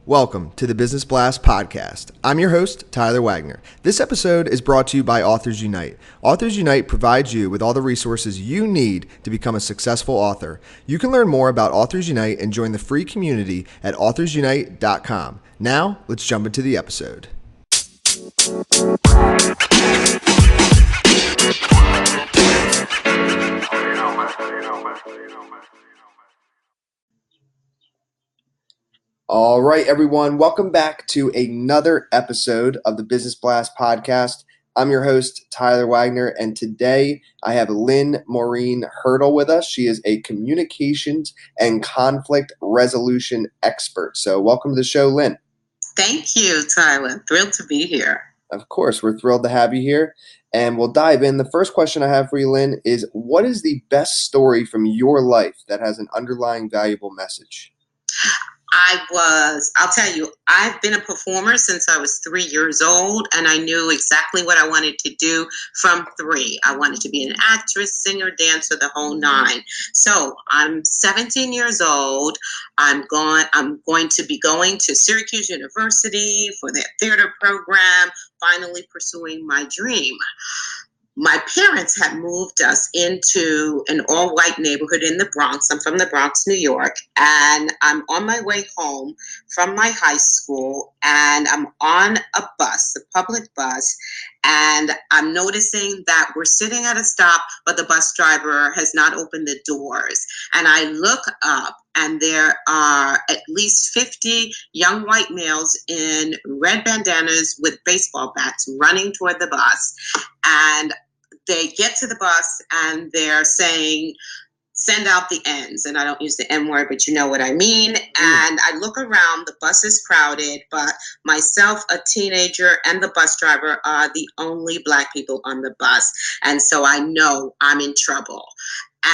Welcome to the Business Blast podcast. I'm your host, Tyler Wagner. This episode is brought to you by Authors Unite. Authors Unite provides you with all the resources you need to become a successful author. You can learn more about Authors Unite and join the free community at authorsunite.com. Now, let's jump into the episode. All right, everyone. Welcome back to another episode of the Business Blast podcast. I'm your host, Tyler Wagner, and today I have Lynne Maureen Hurdle with us. She is a communications and conflict resolution expert. So welcome to the show, Lynne. Thank you, Tyler. Thrilled to be here. Of course, we're thrilled to have you here, and we'll dive in. The first question I have for you, Lynne, is what is the best story from your life that has an underlying valuable message? I'll tell you, I've been a performer since I was 3 years old, and I knew exactly what I wanted to do from 3. I wanted to be an actress, singer, dancer, the whole 9. So I'm 17 years old. I'm going to be going to Syracuse University for their theater program, finally pursuing my dream. My parents had moved us into an all-white neighborhood in the Bronx. I'm from the Bronx, New York, and I'm on my way home from my high school, and I'm on a bus, a public bus, and I'm noticing that we're sitting at a stop, but the bus driver has not opened the doors. And I look up, and there are at least 50 young white males in red bandanas with baseball bats running toward the bus. And they get to the bus and they're saying, send out the N's. And I don't use the N word, but you know what I mean. And I look around, the bus is crowded, but myself, a teenager, and the bus driver are the only Black people on the bus. And so I know I'm in trouble.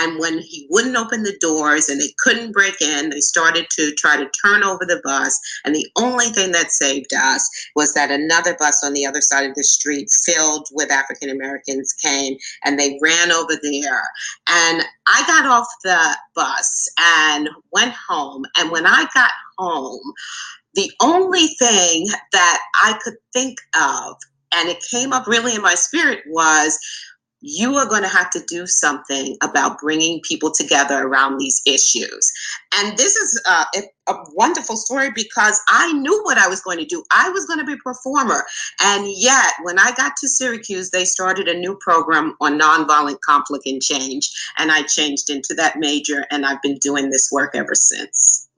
And when he wouldn't open the doors and they couldn't break in, they started to try to turn over the bus. And the only thing that saved us was that another bus on the other side of the street filled with African Americans came and they ran over there. And I got off the bus and went home. And when I got home, the only thing that I could think of, and it came up really in my spirit, was you are going to have to do something about bringing people together around these issues. And this is a wonderful story because I knew what I was going to do. I was going to be a performer. And yet, when I got to Syracuse, they started a new program on nonviolent conflict and change. And I changed into that major, and I've been doing this work ever since.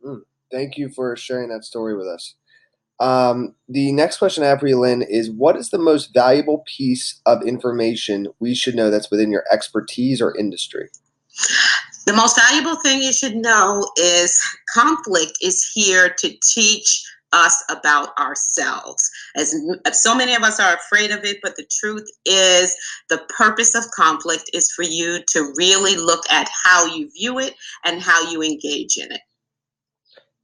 Thank you for sharing that story with us. The next question I have for you, Lynne, is what is the most valuable piece of information we should know that's within your expertise or industry? The most valuable thing you should know is conflict is here to teach us about ourselves. As so many of us are afraid of it, but the truth is the purpose of conflict is for you to really look at how you view it and how you engage in it.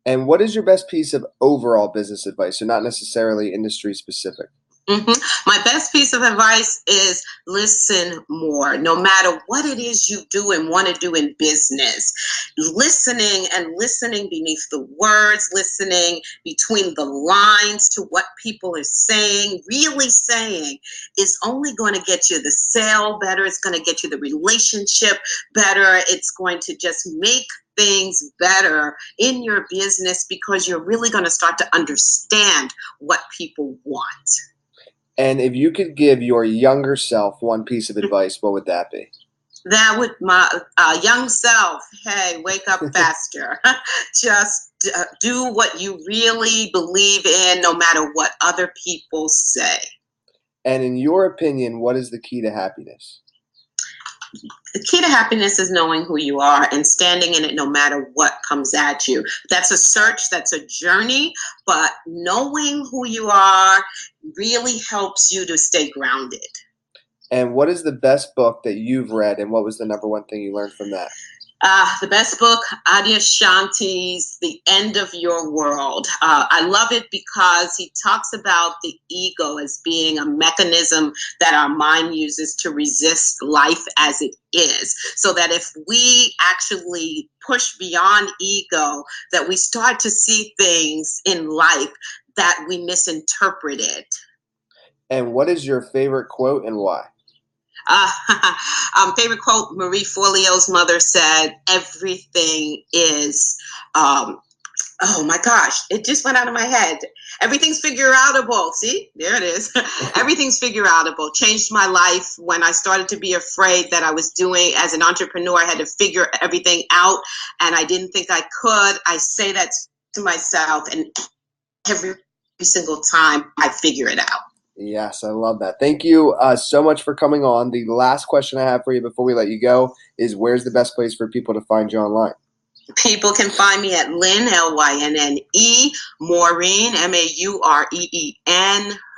And what is your best piece of overall business advice, so not necessarily industry specific? My best piece of advice is listen more. No matter what it is you do and want to do in business, listening beneath the words, listening between the lines to what people are saying, really saying, is only going to get you the sale better. It's going to get you the relationship better. It's going to just make things better in your business because you're really going to start to understand what people want. And if you could give your younger self one piece of advice, what would that be? That would my young self, hey, wake up faster. Just do what you really believe in, no matter what other people say. And in your opinion, what is the key to happiness? The key to happiness is knowing who you are and standing in it no matter what comes at you. That's a search, that's a journey, but knowing who you are really helps you to stay grounded. And what is the best book that you've read, and what was the number one thing you learned from that? The best book, Adyashanti's The End of Your World. I love it because he talks about the ego as being a mechanism that our mind uses to resist life as it is. So that if we actually push beyond ego, that we start to see things in life that we misinterpreted. And what is your favorite quote and why? Favorite quote, Marie Forleo's mother said, everything is, oh my gosh, it just went out of my head. Everything's figure-outable. See, there it is. Everything's figure-outable. Changed my life when I started to be afraid that I was doing, as an entrepreneur, I had to figure everything out, and I didn't think I could. I say that to myself, and every single time I figure it out. Yes, I love that. Thank you so much for coming on. The last question I have for you before we let you go is, where's the best place for people to find you online? People can find me at Lynne, Lynne, Maureen, Maureen,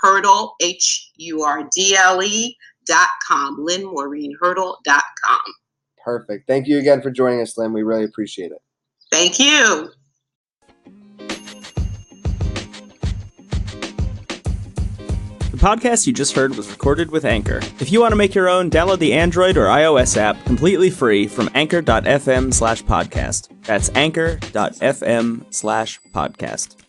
Hurdle, HURDLE.com, LynneMaureenHurdle.com. Perfect. Thank you again for joining us, Lynne. We really appreciate it. Thank you. The podcast you just heard was recorded with Anchor. If you want to make your own, download the Android or iOS app completely free from anchor.fm/podcast. That's anchor.fm/podcast.